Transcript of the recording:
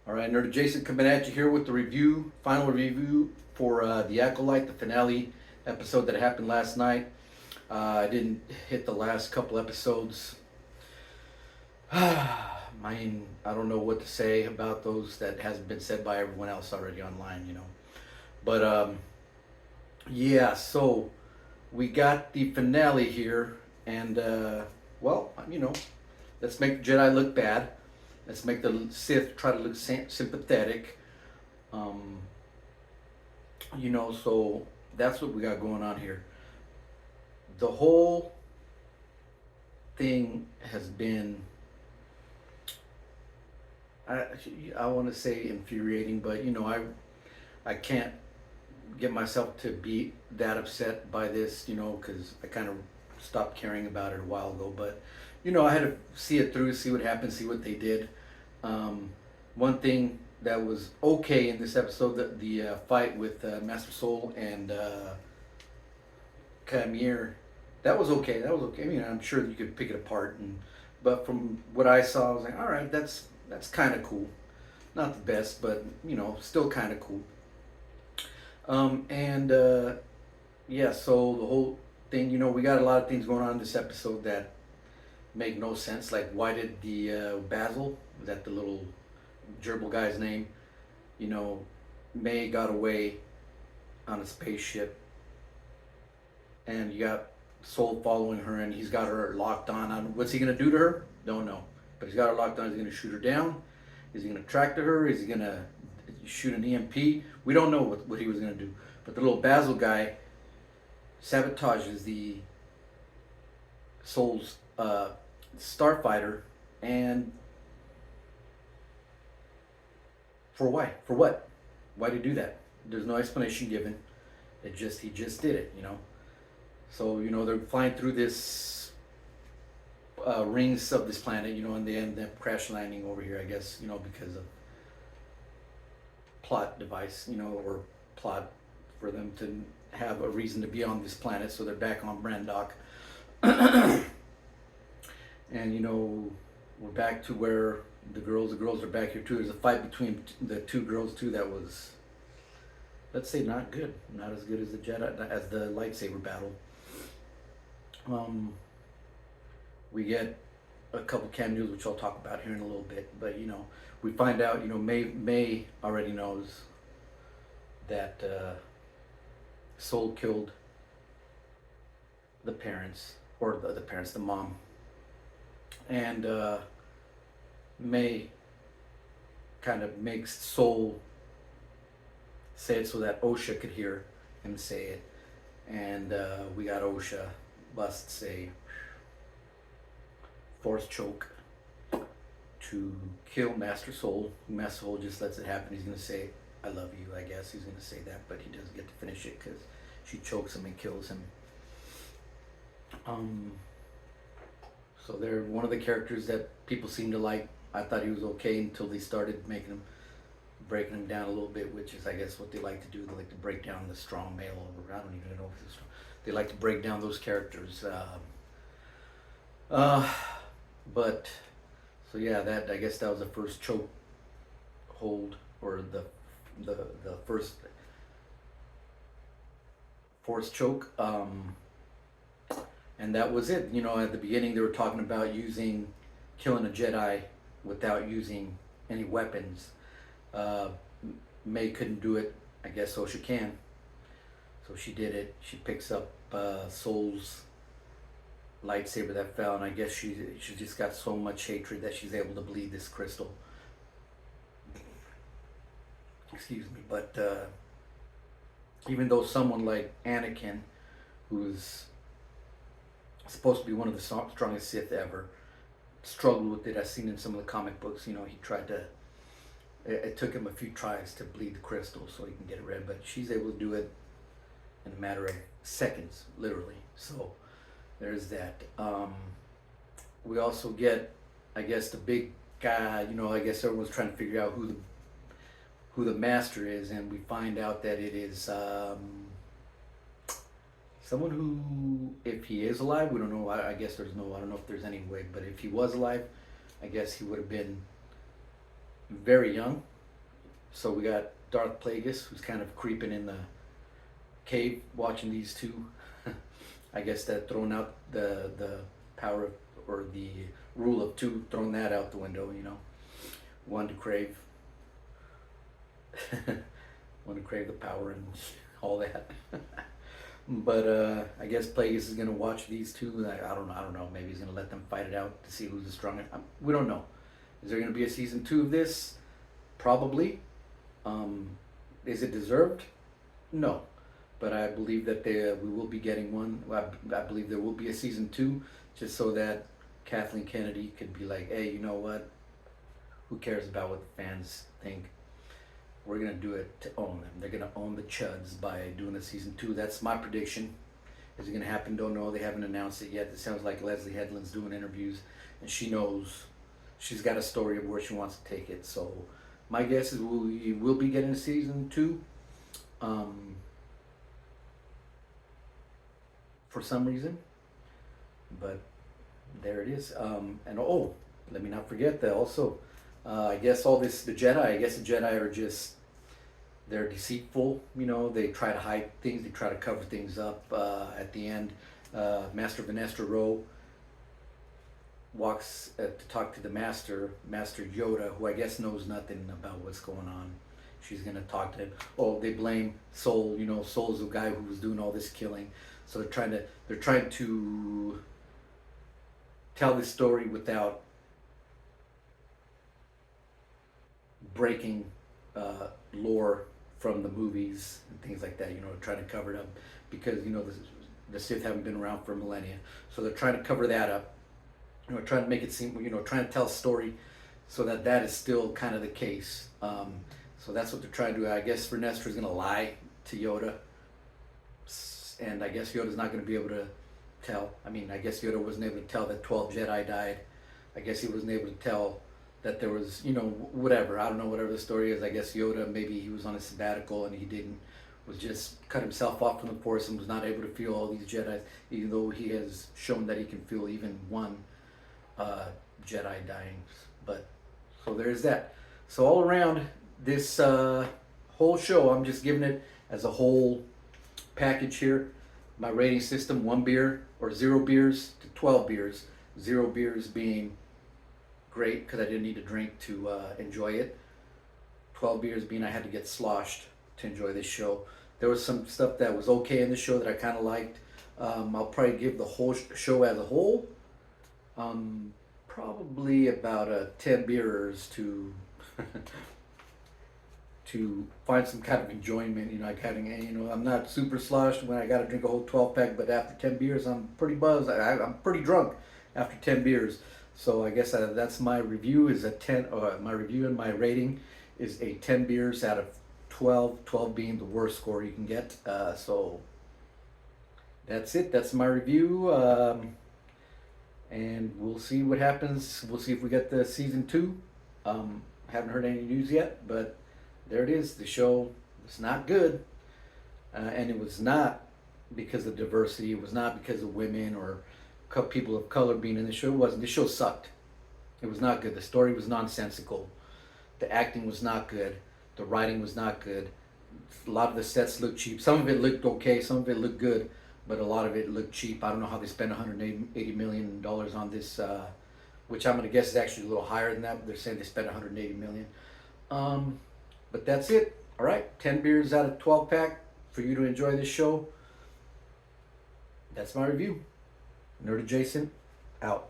All right, Nerd Adjacent coming at you here with the final review for the Acolyte, the finale episode that happened last night. I didn't hit the last couple episodes. I don't know what to say about those that hasn't been said by everyone else already online. But yeah, so we got the finale here, and let's make the Jedi look bad. Let's make the Sith try to look sympathetic. Um, so that's what we got going on here. The whole thing has been, I, I want to say infuriating, but I can't get myself to be that upset by this, because I kind of stopped caring about it a while ago. But I had to see it through, see what happened, see what they did. One thing that was okay in this episode, the fight with Master Soul and Camille, that was okay. That was okay. I mean, I'm sure you could pick it apart, but from what I saw, I was like, all right, that's kind of cool. Not the best, but still kind of cool. And yeah, so the whole thing, we got a lot of things going on in this episode that make no sense. Like, why did the Basil, was that the little gerbil guy's name? May got away on a spaceship, and you got Soul following her, and he's got her locked on. What's he gonna do to her? Don't know. But he's got her locked on. He's gonna shoot her down. Is he gonna track to her? Is he gonna shoot an EMP? We don't know what he was gonna do. But the little Basil guy sabotages the Soul's starfighter, and for why? For what? Why did he do that? There's no explanation given. He just did it. So they're flying through this rings of this planet, and they end up crash landing over here, I guess, because of plot device, or plot for them to have a reason to be on this planet. So they're back on Brandok. And we're back to where the girls are back here too. There's a fight between the two girls too that was, let's say, not good, not as good as the lightsaber battle. We get a couple cameos, which I'll talk about here in a little bit. But we find out, May already knows that Soul killed the parents, or the parents, the mom. And May kind of makes Soul say it so that Osha could hear him say it. And we got Osha busts a force choke to kill Master Soul. Master Soul just lets it happen. He's going to say, I love you, I guess. He's going to say that, but he doesn't get to finish it because she chokes him and kills him. So they're one of the characters that people seem to like. I thought he was okay until they started breaking him down a little bit, which is, I guess, what they like to do. They like to break down the strong male, or I don't even know if it's strong. They like to break down those characters. But so yeah, I guess that was the first choke hold, or the first force choke. And that was it. At the beginning they were talking about killing a Jedi without using any weapons. May couldn't do it. I guess Osha can. So she did it. She picks up Soul's lightsaber that fell, and I guess she just got so much hatred that she's able to bleed this crystal. Excuse me. But even though someone like Anakin, who's supposed to be one of the strongest Sith ever, struggled with it. I've seen in some of the comic books, he tried to, it took him a few tries to bleed the crystal so he can get it red, but she's able to do it in a matter of seconds, literally. So there's that. We also get, I guess, the big guy, I guess everyone's trying to figure out who the master is, and we find out that it is someone who, if he is alive, we don't know. I guess I don't know if there's any way, but if he was alive, I guess he would have been very young, So we got Darth Plagueis, who's kind of creeping in the cave, watching these two. I guess that throwing out the power of, or the rule of two, throwing that out the window. One to crave, one to crave the power and all that. But I guess Plagueis is gonna watch these two. I don't know. I don't know. Maybe he's gonna let them fight it out to see who's the strongest. We don't know. Is there gonna be a season 2 of this? Probably. Is it deserved? No. But I believe that we will be getting one. I believe there will be a season 2, just so that Kathleen Kennedy could be like, hey, you know what? Who cares about what the fans think? We're gonna do it to own them. They're gonna own the Chuds by doing a season 2. That's my prediction. Is it gonna happen? Don't know. They haven't announced it yet. It sounds like Leslie Headland's doing interviews, and she knows. She's got a story of where she wants to take it. So my guess is we will be getting a season 2. For some reason, but there it is. And oh, let me not forget that also. I guess the Jedi. I guess the Jedi are just, they're deceitful. They try to hide things. They try to cover things up. At the end, Master Vanessa Rowe walks to talk to the Master Yoda, who I guess knows nothing about what's going on. She's gonna talk to him. Oh, they blame Soul. Soul's the guy who was doing all this killing. So they're trying to tell this story without breaking lore from the movies and things like that. Trying to cover it up because the Sith haven't been around for millennia. So they're trying to cover that up. Trying to make it seem, trying to tell a story so that is still kind of the case. So that's what they're trying to do. I guess Vernestra is going to lie to Yoda. And I guess Yoda's not going to be able to tell. I guess Yoda wasn't able to tell that 12 Jedi died. I guess he wasn't able to tell that there was, whatever. I don't know, whatever the story is. I guess Yoda, maybe he was on a sabbatical and he was just cut himself off from the Force and was not able to feel all these Jedi, even though he has shown that he can feel even one Jedi dying. But, so there's that. So all around this whole show, I'm just giving it as a whole package here. My rating system: 1 beer or 0 beers to 12 beers. 0 beers being great because I didn't need to drink to enjoy it. 12 beers being I had to get sloshed to enjoy this show. There was some stuff that was okay in the show that I kind of liked. I'll probably give the whole show as a whole probably about 10 beers to to find some kind of enjoyment. I'm not super sloshed when I got to drink a whole 12 pack, but after 10 beers, I'm pretty buzzed. I'm pretty drunk after 10 beers. So I guess that's my review is a 10. My review and my rating is a 10 beers out of 12. 12 being the worst score you can get. So that's it. That's my review. And we'll see what happens. We'll see if we get the season 2. Haven't heard any news yet, but there it is. The show was not good, and it was not because of diversity. It was not because of women or people of color being in the show. It wasn't. The show sucked. It was not good. The story was nonsensical. The acting was not good. The writing was not good. A lot of the sets looked cheap. Some of it looked okay. Some of it looked good, but a lot of it looked cheap. I don't know how they spent $180 million on this, which I'm going to guess is actually a little higher than that. But they're saying they spent $180 million. But that's it. All right, 10 beers out of 12 pack for you to enjoy this show. That's my review. Nerd Adjacent, out.